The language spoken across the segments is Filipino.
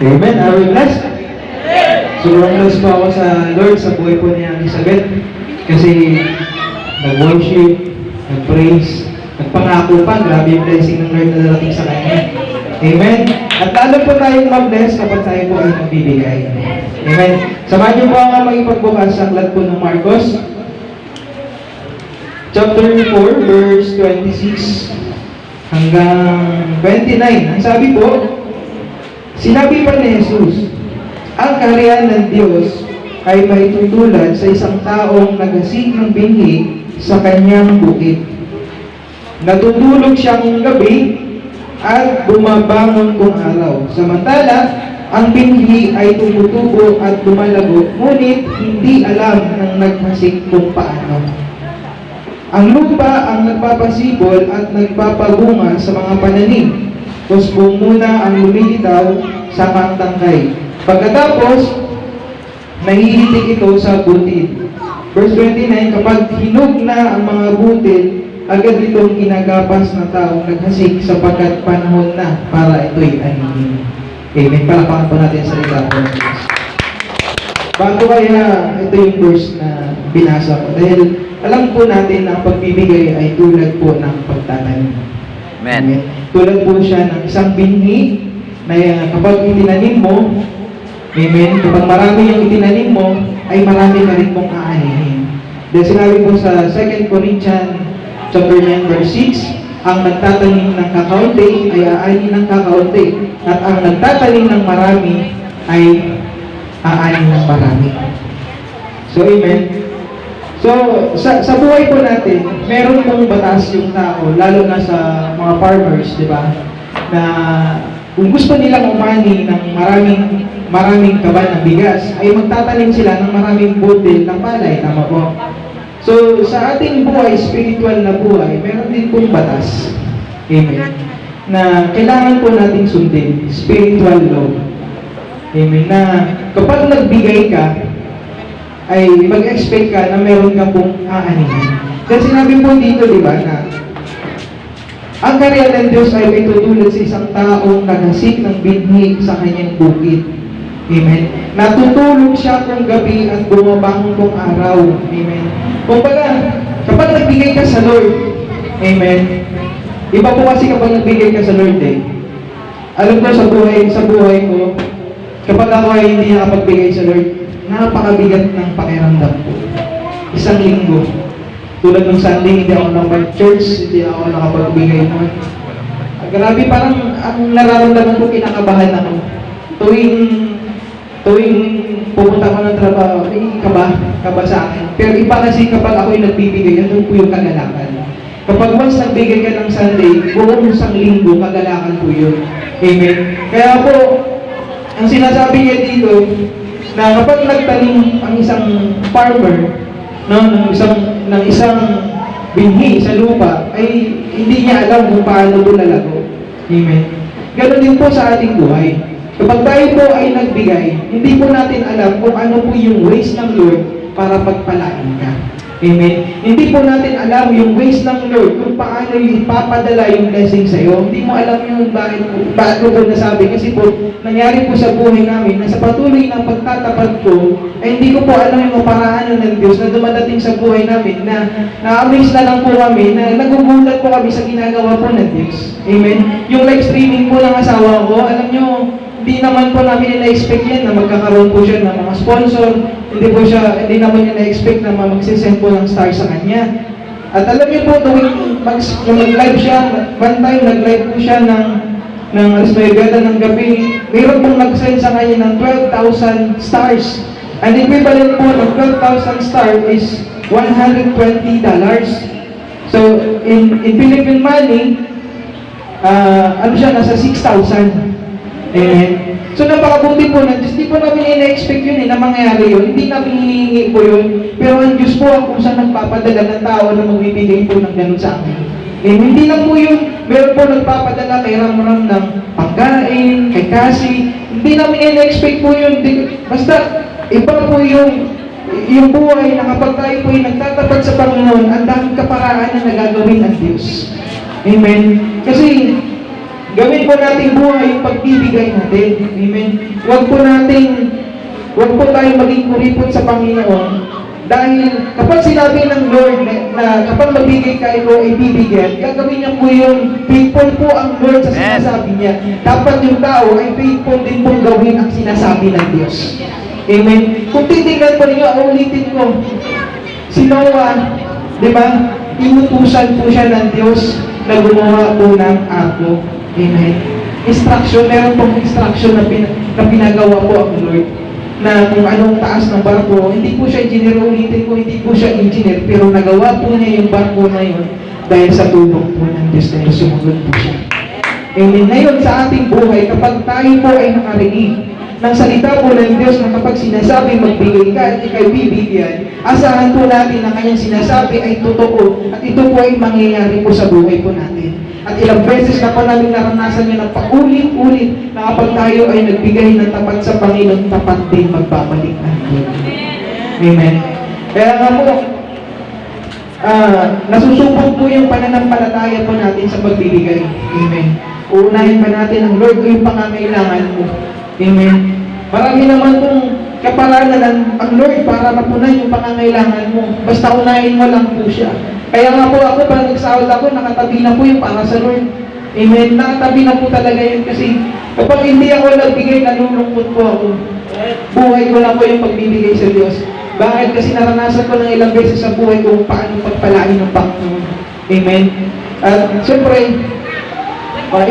Amen. Are we blessed? Sobrang blessed po ako sa Lord sa buhay po ni Elizabeth. Kasi nag-worship, nag-praise, nagpangako pa. Grabe yung blessing ng Lord na darating sa kanya. Amen. At lalo po tayong mag-bless kapag tayo po ay nagbibigay. Amen. Samahan niyo po ako makipagbukas sa aklat po ng Marcos. Chapter 4, verse 26 hanggang 29. Ang sabi po, sinabi pa ni Jesus, ang kaharian ng Diyos ay maitutulad sa isang taong nagasik ng binhi sa kanyang bukid. Natutulog siyang gabi at bumabangon kung araw. Samantala, ang binhi ay tumutubo at lumalago, ngunit hindi alam ng nagmasik kung paano. Ang lupa ang nagpapasibol at nagpapabunga sa mga pananim. Kusbong muna ang lumilitaw sa pangtangkay. Pagkatapos, nahihitig ito sa butil. Verse 29, kapag hinog na ang mga butil, agad itong ginagapas na taong naghasik sapagkat panahon na para ito'y anihin. Amen. Palapakan po natin sa salita po. Bago kaya ito yung verse na binasa ko. Dahil alam po natin na ang pagbibigay ay tulad po ng pagtatanim. Amen. Amen. Tulad po siya ng isang binhi na kapag itinanim mo, amen, kapag marami yung itinanim mo, ay marami ka rin mong aanihin. Dahil sinabi po sa 2 Corinthians chapter 9 verse 6, ang nagtatanim ng kakaunti ay aani ng kakaunti, at ang nagtatanim ng marami ay aani ng marami. So, amen. So, sa buhay po natin, meron pong batas yung tao, lalo na sa mga farmers, di ba? Na kung gusto nilang umani ng maraming kaban ng bigas, ay magtatanim sila ng maraming butil ng palay, tama po? So, sa ating buhay, spiritual na buhay, meron din pong batas. Amen. Na kailangan po nating sundin, spiritual law. Amen. Na kapag nagbigay ka, ay mag-expect ka na meron ka pong aanihin. Kasi sinabi po dito, di ba, na ang kaharian ng Diyos ay may tutulad sa isang taong naghasik ng binhi sa kanyang bukid. Amen. Natutulog siya kung gabi at bumabangon kung araw. Amen. Kumbaga, kapag nagbigay ka sa Lord, amen, iba po kasi kapag nagbigay ka sa Lord alam ko sa buhay ko, kapag ako ay hindi nakapagbigay sa Lord, napakabigat ng pakiramdam ko. Isang linggo. Tulad ng Sunday, hindi ako nakapag-church, hindi ako nakapagbigay naman. Grabe, parang ang nararamdaman ko, kinakabahan ako. Tuwing pupunta ko ng trabaho, may kaba sa akin. Pero iba kasi kapag ako'y nagbibigay, andun po yung kagalakan. Kapag once nagbigay ka ng Sunday, buong isang linggo, kagalakan po yun. Amen. Kaya po, ang sinasabi niya dito, na kapag nagtanim ang isang farmer ng isang binhi sa lupa, ay hindi niya alam kung paano ito lalago. Amen. Ganon din po sa ating buhay. Kapag tayo po ay nagbigay, hindi po natin alam kung ano po yung ways ng Lord para pagpalain ka. Amen. Hindi po natin alam yung ways ng Lord kung paano yung ipapadala yung blessing sa iyo. Hindi mo alam yung bakit ko po nasabi. Kasi po, nangyari po sa buhay namin na sa patuloy ng pagtatapat ko, ay hindi ko po alam yung paraan ng Diyos na dumadating sa buhay namin na na-amaze na lang po kami, na nagugulat po kami sa ginagawa po ng Diyos. Amen. Yung live streaming po ng asawa ko, alam nyo, hindi naman po namin na-expect yan na magkakaroon po siya ng mga sponsor. Hindi naman niya na-expect na magsisend po ng star sa kanya. At alam niyo po, nung mag-live siya, one time nag-live po siya ng alas 9 ng gabi, mayroon pong nag-send sa kanya ng 12,000 stars. Ang equivalent po ng 12,000 stars is $120. So, in Philippine money, nasa 6,000. Amen. So napakabuti po ng Diyos. Hindi po namin ina-expect yun na mangyayari yun. Hindi namin hinihingi po yun. Pero ang Diyos po ang kung saan nagpapadala ng tao na magbibigay po ng ganun sa amin. Hindi lang po yun. Meron po nagpapadala kay Ramram ng pagkain, kay Cassie. Hindi namin ina-expect po yun. Basta iba po yung buhay na kapag tayo po ay nagtatapat sa Panginoon, ang daming kaparaan na nagagawin ng Diyos. Amen. Kasi Gawin po nating buhay yung pagbibigay natin. Amen. Huwag po tayong maging kuripot sa Panginoon. Dahil kapag sinabi ng Lord na kapag magbigay ka, ikaw ay bibigyan, gagawin niya po yung faithful po ang Lord sa sinasabi niya. Dapat yung tao ay faithful din pong gawin ang sinasabi ng Diyos. Amen. Kung titignan po ninyo, ulitin ko, si Noah, di ba? Inutusan po siya ng Diyos na gumawa po ng arko. Amen. Instruction, meron pong instruction na pinagawa po ang Lord na kung anong taas ng barko. Hindi po siya engineer, ulitin ko, hindi po siya engineer, pero nagawa po niya yung barko na yun dahil sa tulong po ng Diyos na sumunod po siya. Amen. Ngayon sa ating buhay, kapag tayo po ay nakarinig ng salita po ng Diyos na kapag sinasabi magbigay ka at ikay bibigyan, asahan po natin na kanyang sinasabi ay totoo at ito po ay mangyayari po sa buhay po natin. At ilang beses na po namin naranasan niya na paulit-ulit na kapag tayo ay nagbigay ng tapat sa Panginoon, tapat din magbabalik ang Diyos. Amen. Kaya nga po, nasusubok po yung pananampalataya po natin sa pagbibigay. Amen. Uunahin pa natin ang Lord o yung pangangailangan mo. Amen. Marami naman pong kaparanan ang Lord para mapunan yung pangangailangan mo. Basta unahin mo lang po siya. Kaya nga po ako, pag nagsahod ako, nakatabi na po yung para sa Lord. Amen. Nakatabi na po talaga yun kasi kapag hindi ako nagbigay, nalulungkot po ako. Buhay ko lang po yung pagbibigay sa Diyos. Bakit? Kasi naranasan ko ng ilang beses sa buhay kung paano pagpalain ng Panginoon. Amen. At siyempre,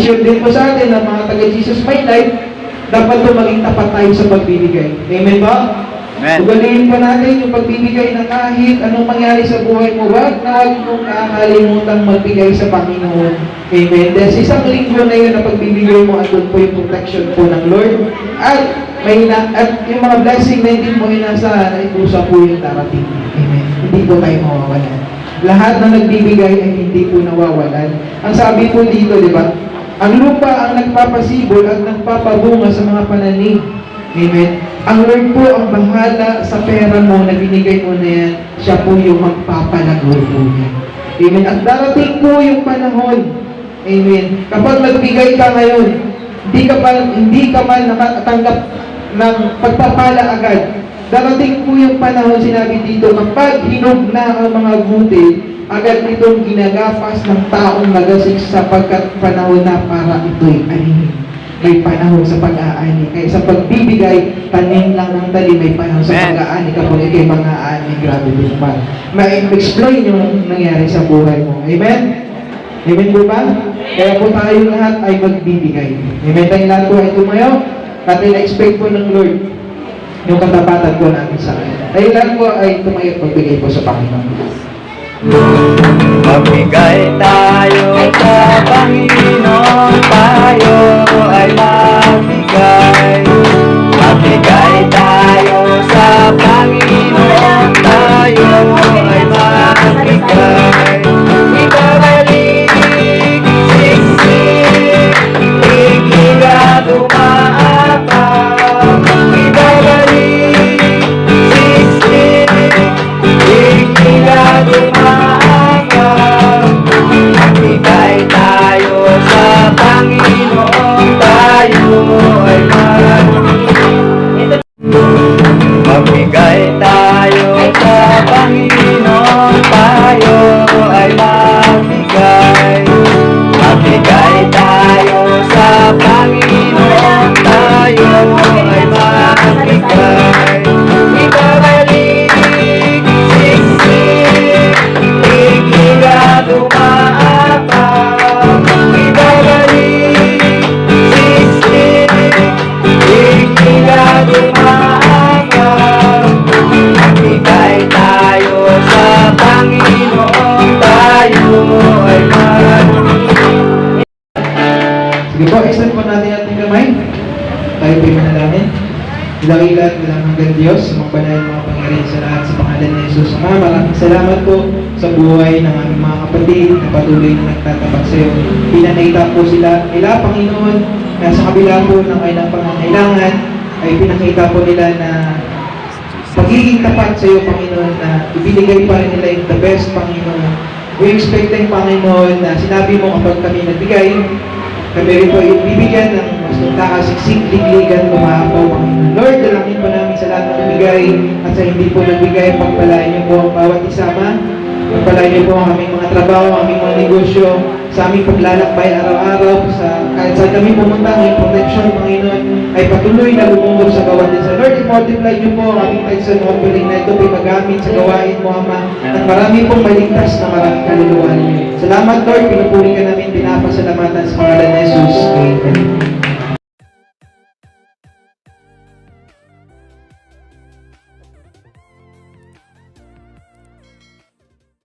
issue din po sa atin ng mga taga-Jesus My Life, dapat po maging tapat tayo sa pagbibigay. Amen ba? Amen. Ugaliin po natin yung pagbibigay na kahit anong mangyari sa buhay mo, wag mong kakalimutan magbigay sa Panginoon. Amen. Dahil sa isang linggo na yun na pagbibigay mo, andun po yung protection po ng Lord. At yung mga blessing na hindi mo inasa, naipusa po yung darating. Amen. Hindi po tayo mawawalan. Lahat na nagbibigay ay hindi po nawawalan. Ang sabi po dito, di ba? Ang lupa ang nagpapasibol at nagpapabunga sa mga pananim. Amen. Ang Lord po ang bahala sa pera mo na binigay mo na yan. Siya po yung magpapalago po yan. Amen. At darating po yung panahon. Amen. Kapag nagbigay ka ngayon, hindi ka man nakatanggap ng pagpapala agad. Darating po yung panahon, sinabi dito, kapag hinog na ang mga buti, agad itong ginagapas ng taong nagasik sapagkat panahon na para ito'y anihin. May panahon sa pag-aani. Kaya sa pagbibigay, tanim lang ng tanim, may panahon sa pag-aani. Kapag ikay mag-aani, grabe din pa. Ma-explain yung nangyari sa buhay mo. Amen? Amen po ba? Kaya po tayo lahat ay magbibigay. Amen? Tayo lahat po ay tumayo at na-expect po ng Lord yung katapatan po natin sa kanya. Tayo lahat po ay tumayo at magbigay po sa Panginoon. Magbigay tayo sa Panginoon, tayo ay magbigay. Magbigay tayo sa Panginoon, tayo ay magbigay. Ibabalik, siksik, ikiga dumaapang. Ibabalik, siksik, ikiga dumaapang. Magbigay tayo sa Panginoon, tayo ay magbigay tayo sa Panginoon, tayo ay magbigay. Magbigay tayo sa Panginoon, tayo ay magbigay. Ibabalik, siksik, ikiga dumaapang. Ibabalik, siksik, ikiga dumaapang. Magbigay tayo sa Panginoon, tayo ay magbigay. Sige po, extend po natin ating kamay. Tayo po'y manalangin. Dakila at walang hanggang Diyos, magpanahin mga pangyarihan sa lahat sa pangalan ni Jesus. Ama, maraming salamat po sa buhay ng aming mga kapatid na patuloy na nagtatapat sa iyo. Pinakita po sila, Panginoon, na sa kabila po ng kanilang pangangailangan, ay pinakita po nila na pagiging tapat sa iyo, Panginoon, na ibinigay pa rin nila yung the best, Panginoon. We expect, Panginoon, na sinabi mo kapag kami nagbigay, Kami rin po yung bibigyan ng mas nakasiksik, ligligan, kumahapaw, Panginoon. Lord, dalangin po namin sa lahat ng bigay at sa hindi po nagbigay, pagpalain niyo po ang bawat isama. Pagpalain niyo po ang aming mga trabaho, ang aming mga negosyo, sa aming paglalakbay araw-araw, kahit saan kami pumunta, ang protection, Panginoon, ay patuloy na lumungkot sa bawat isa. Lord, i-multiply niyo po ang aming tithes and offering na ito ay magamit sa gawain mo, Ama, at marami pong maligtas na maraming kaluluwa niyo. Salamat, Lord, pinupuri ka namin, pinapasalamatan sa pangalan ni Jesus. Amen.